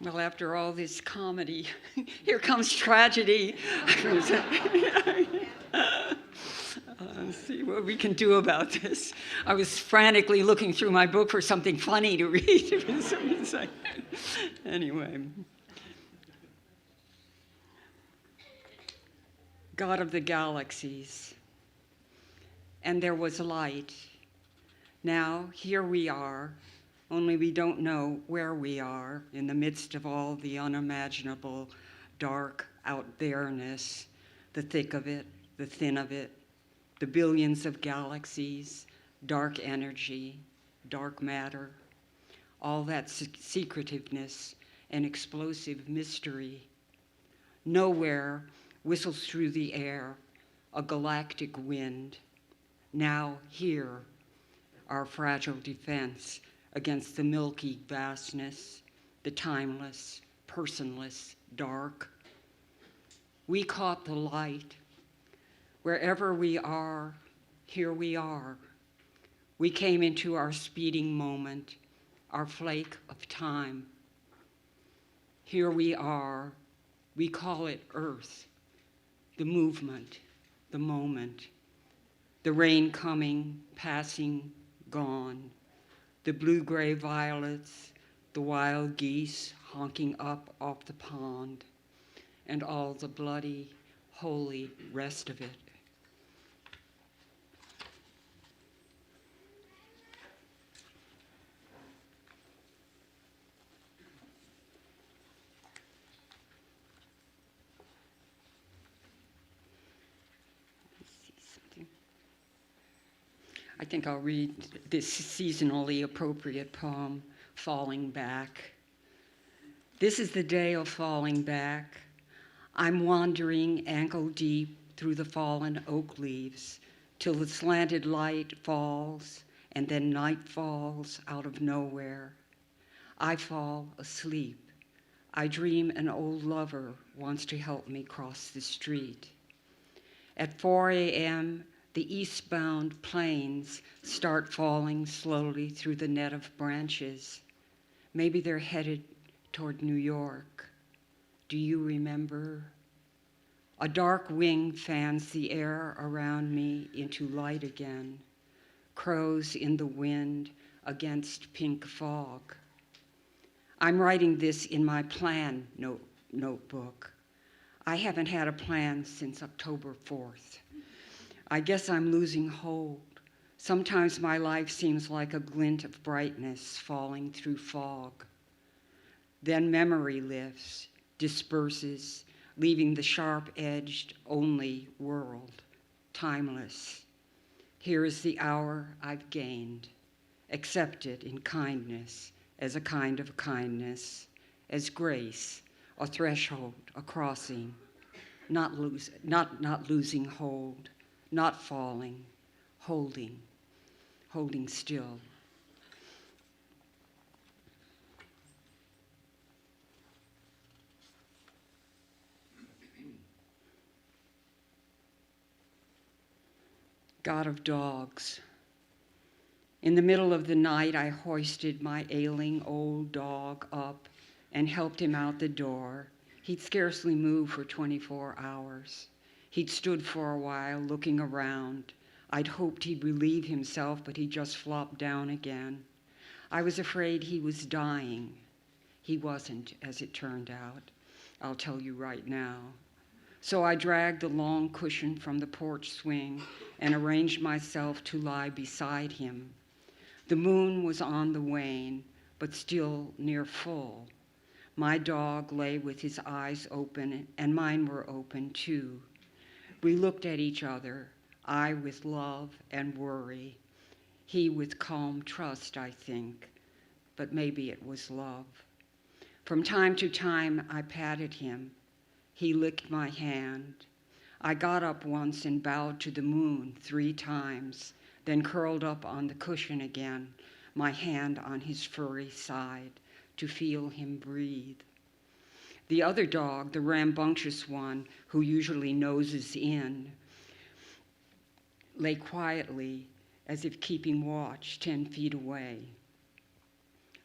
Well, after all this comedy, here comes tragedy. Let's see what we can do about this. I was frantically looking through my book for something funny to read. Anyway. God of the galaxies. And there was light. Now, here we are, only we don't know where we are in the midst of all the unimaginable dark out there-ness, the thick of it, the thin of it, the billions of galaxies, dark energy, dark matter, all that secretiveness and explosive mystery. Nowhere whistles through the air a galactic wind. Now here, our fragile defense against the milky vastness, the timeless, personless dark. We caught the light. Wherever we are, here we are. We came into our speeding moment, our flake of time. Here we are. We call it Earth, the movement, the moment, the rain coming, passing, gone, the blue-gray violets, the wild geese honking up off the pond, and all the bloody, holy rest of it. I think I'll read this seasonally appropriate poem, Falling Back. This is the day of falling back. I'm wandering ankle deep through the fallen oak leaves till the slanted light falls and then night falls out of nowhere. I fall asleep. I dream an old lover wants to help me cross the street. At 4 a.m., the eastbound planes start falling slowly through the net of branches. Maybe they're headed toward New York. Do you remember? A dark wing fans the air around me into light again. Crows in the wind against pink fog. I'm writing this in my plan notebook. I haven't had a plan since October 4th. I guess I'm losing hold. Sometimes my life seems like a glint of brightness falling through fog. Then memory lifts, disperses, leaving the sharp-edged only world, timeless. Here is the hour I've gained, accepted in kindness as a kind of kindness, as grace, a threshold, a crossing, not losing hold, not falling, holding still. God of dogs. In the middle of the night, I hoisted my ailing old dog up and helped him out the door. He'd scarcely moved for 24 hours. He'd stood for a while, looking around. I'd hoped he'd relieve himself, but he just flopped down again. I was afraid he was dying. He wasn't, as it turned out. I'll tell you right now. So I dragged the long cushion from the porch swing and arranged myself to lie beside him. The moon was on the wane, but still near full. My dog lay with his eyes open, and mine were open too. We looked at each other, I with love and worry, he with calm trust, I think, but maybe it was love. From time to time, I patted him. He licked my hand. I got up once and bowed to the moon 3 times, then curled up on the cushion again, my hand on his furry side, to feel him breathe. The other dog, the rambunctious one who usually noses in, lay quietly as if keeping watch 10 feet away.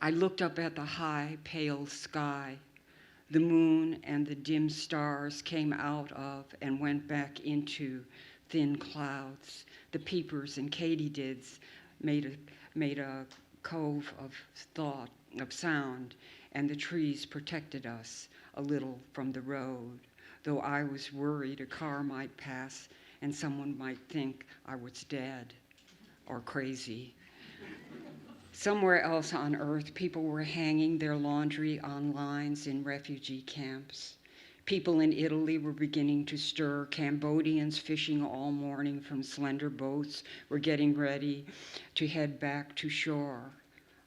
I looked up at the high, pale sky. The moon and the dim stars came out of and went back into thin clouds. The peepers and katydids made a cove of thought, of sound, and the trees protected us a little from the road, though I was worried a car might pass and someone might think I was dead or crazy. Somewhere else on earth, people were hanging their laundry on lines in refugee camps. People in Italy were beginning to stir. Cambodians fishing all morning from slender boats were getting ready to head back to shore.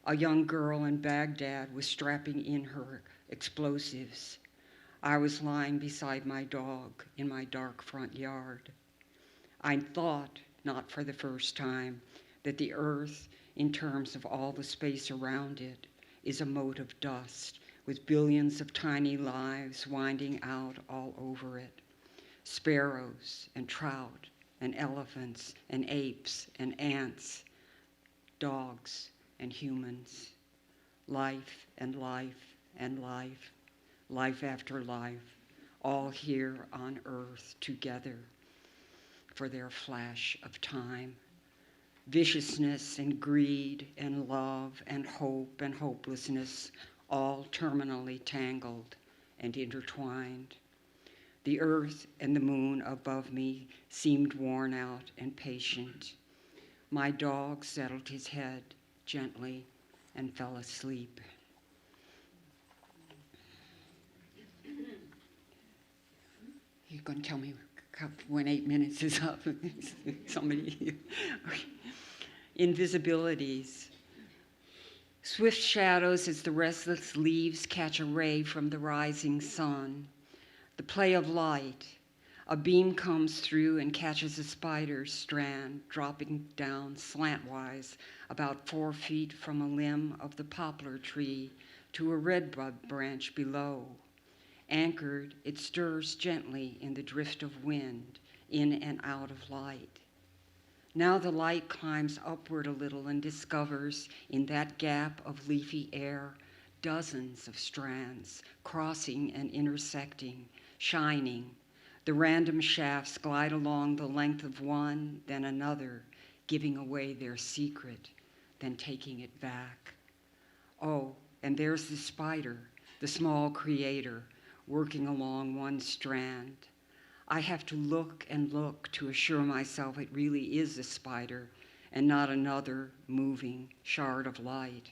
A young girl in Baghdad was strapping in her explosives. I was lying beside my dog in my dark front yard. I thought, not for the first time, that the earth, in terms of all the space around it, is a mote of dust with billions of tiny lives winding out all over it. Sparrows and trout and elephants and apes and ants, dogs and humans. Life and life and life, life after life, all here on earth together for their flash of time. Viciousness and greed and love and hope and hopelessness, all terminally tangled and intertwined. The earth and the moon above me seemed worn out and patient. My dog settled his head gently and fell asleep. You're going to tell me when 8 minutes is up? Somebody. Okay. Invisibilities. Swift shadows as the restless leaves catch a ray from the rising sun. The play of light. A beam comes through and catches a spider's strand, dropping down slantwise about 4 feet from a limb of the poplar tree to a redbud branch below. Anchored, it stirs gently in the drift of wind, in and out of light. Now the light climbs upward a little and discovers in that gap of leafy air dozens of strands crossing and intersecting, shining. The random shafts glide along the length of one, then another, giving away their secret, then taking it back. Oh, and there's the spider, the small creator, working along one strand. I have to look and look to assure myself it really is a spider and not another moving shard of light.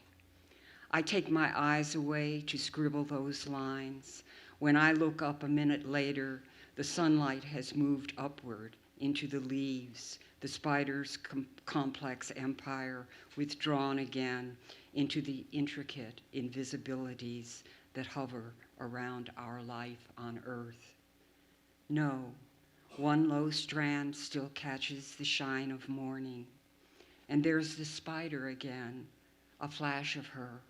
I take my eyes away to scribble those lines. When I look up a minute later, the sunlight has moved upward into the leaves, the spider's complex empire withdrawn again into the intricate invisibilities that hover around our life on earth. No, one low strand still catches the shine of morning. And there's the spider again, a flash of her,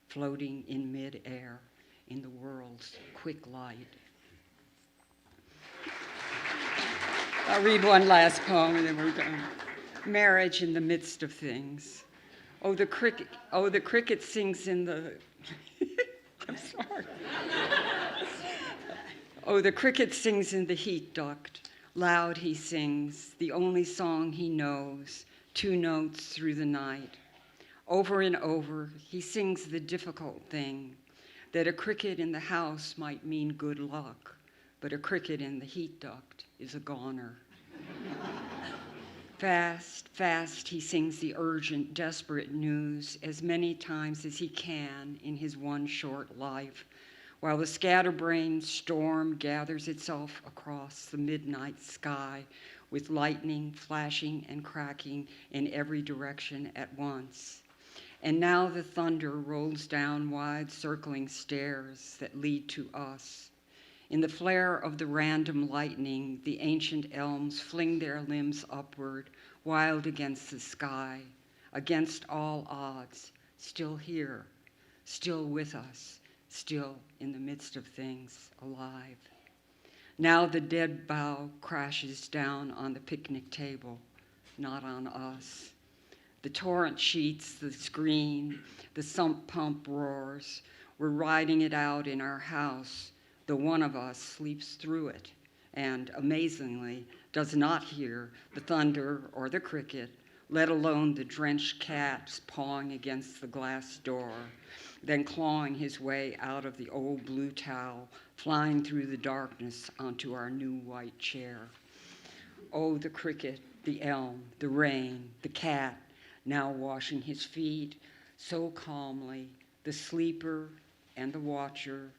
floating in midair in the world's quick light. I'll read one last poem and then we're done. Marriage in the midst of things. Oh, the cricket sings in the... I'm sorry. Oh, the cricket sings in the heat duct. Loud he sings, the only song he knows, 2 notes through the night. Over and over, he sings the difficult thing, that a cricket in the house might mean good luck, but a cricket in the heat duct is a goner. Fast, fast, he sings the urgent, desperate news as many times as he can in his one short life, while the scatterbrained storm gathers itself across the midnight sky with lightning flashing and cracking in every direction at once. And now the thunder rolls down wide circling stairs that lead to us. In the flare of the random lightning, the ancient elms fling their limbs upward, wild against the sky, against all odds, still here, still with us, still in the midst of things, alive. Now the dead bough crashes down on the picnic table, not on us. The torrent sheets the screen, the sump pump roars, We're riding it out in our house. The one of us sleeps through it and, amazingly, does not hear the thunder or the cricket, let alone the drenched cats pawing against the glass door, then clawing his way out of the old blue towel, flying through the darkness onto our new white chair. Oh, the cricket, the elm, the rain, the cat, now washing his feet so calmly, the sleeper and the watcher,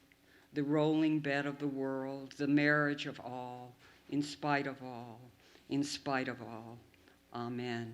the rolling bed of the world, the marriage of all, in spite of all, in spite of all. Amen.